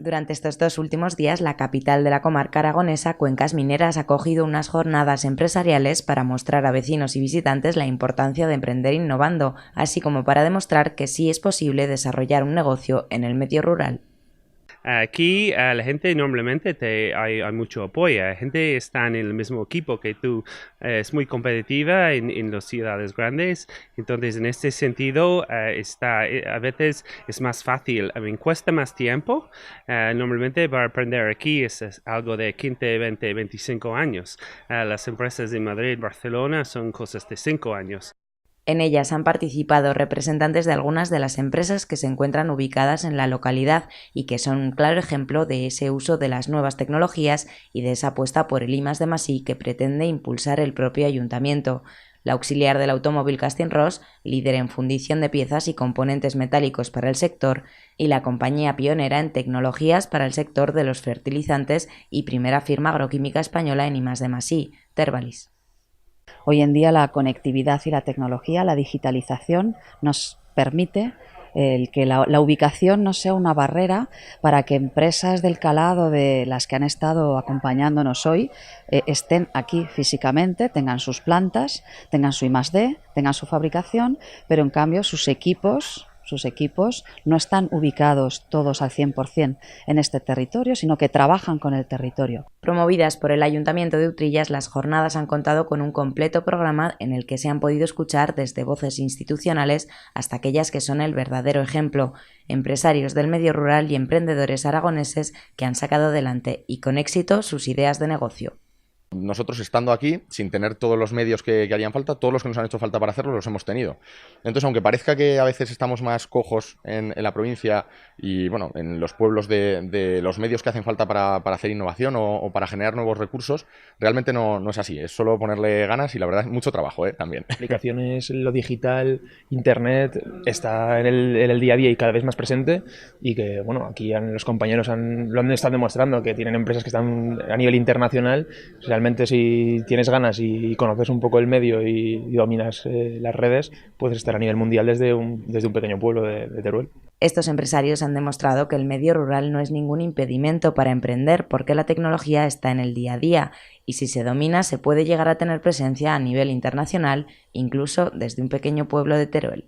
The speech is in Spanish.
Durante estos 2 últimos días, la capital de la comarca aragonesa, Cuencas Mineras, ha acogido unas jornadas empresariales para mostrar a vecinos y visitantes la importancia de emprender innovando, así como para demostrar que sí es posible desarrollar un negocio en el medio rural. Aquí la gente normalmente hay mucho apoyo, la gente está en el mismo equipo que tú, es muy competitiva en las ciudades grandes, entonces en este sentido a veces es más fácil, cuesta más tiempo, normalmente para aprender aquí es algo de 15, 20, 25 años, las empresas de Madrid, Barcelona son cosas de 5 años. En ellas han participado representantes de algunas de las empresas que se encuentran ubicadas en la localidad y que son un claro ejemplo de ese uso de las nuevas tecnologías y de esa apuesta por el I+D+I que pretende impulsar el propio ayuntamiento. La auxiliar del automóvil Castinross, líder en fundición de piezas y componentes metálicos para el sector, y la compañía pionera en tecnologías para el sector de los fertilizantes y primera firma agroquímica española en I+D+I, Tervalis. Hoy en día la conectividad y la tecnología, la digitalización nos permite el que la ubicación no sea una barrera para que empresas del calado de las que han estado acompañándonos hoy estén aquí físicamente, tengan sus plantas, tengan su I+D, tengan su fabricación, pero en cambio sus equipos no están ubicados todos al 100% en este territorio, sino que trabajan con el territorio. Promovidas por el Ayuntamiento de Utrillas, las jornadas han contado con un completo programa en el que se han podido escuchar desde voces institucionales hasta aquellas que son el verdadero ejemplo, empresarios del medio rural y emprendedores aragoneses que han sacado adelante y con éxito sus ideas de negocio. Nosotros estando aquí, sin tener todos los medios que harían falta, todos los que nos han hecho falta para hacerlo los hemos tenido. Entonces, aunque parezca que a veces estamos más cojos en la provincia y bueno, en los pueblos de los medios que hacen falta para hacer innovación o para generar nuevos recursos, realmente no es así. Es solo ponerle ganas y la verdad mucho trabajo también. Aplicaciones, lo digital, internet, está en el día a día y cada vez más presente y que bueno, aquí los compañeros lo han estado demostrando que tienen empresas que están a nivel internacional. Realmente si tienes ganas y conoces un poco el medio y dominas las redes, puedes estar a nivel mundial desde un pequeño pueblo de Teruel. Estos empresarios han demostrado que el medio rural no es ningún impedimento para emprender porque la tecnología está en el día a día y si se domina se puede llegar a tener presencia a nivel internacional, incluso desde un pequeño pueblo de Teruel.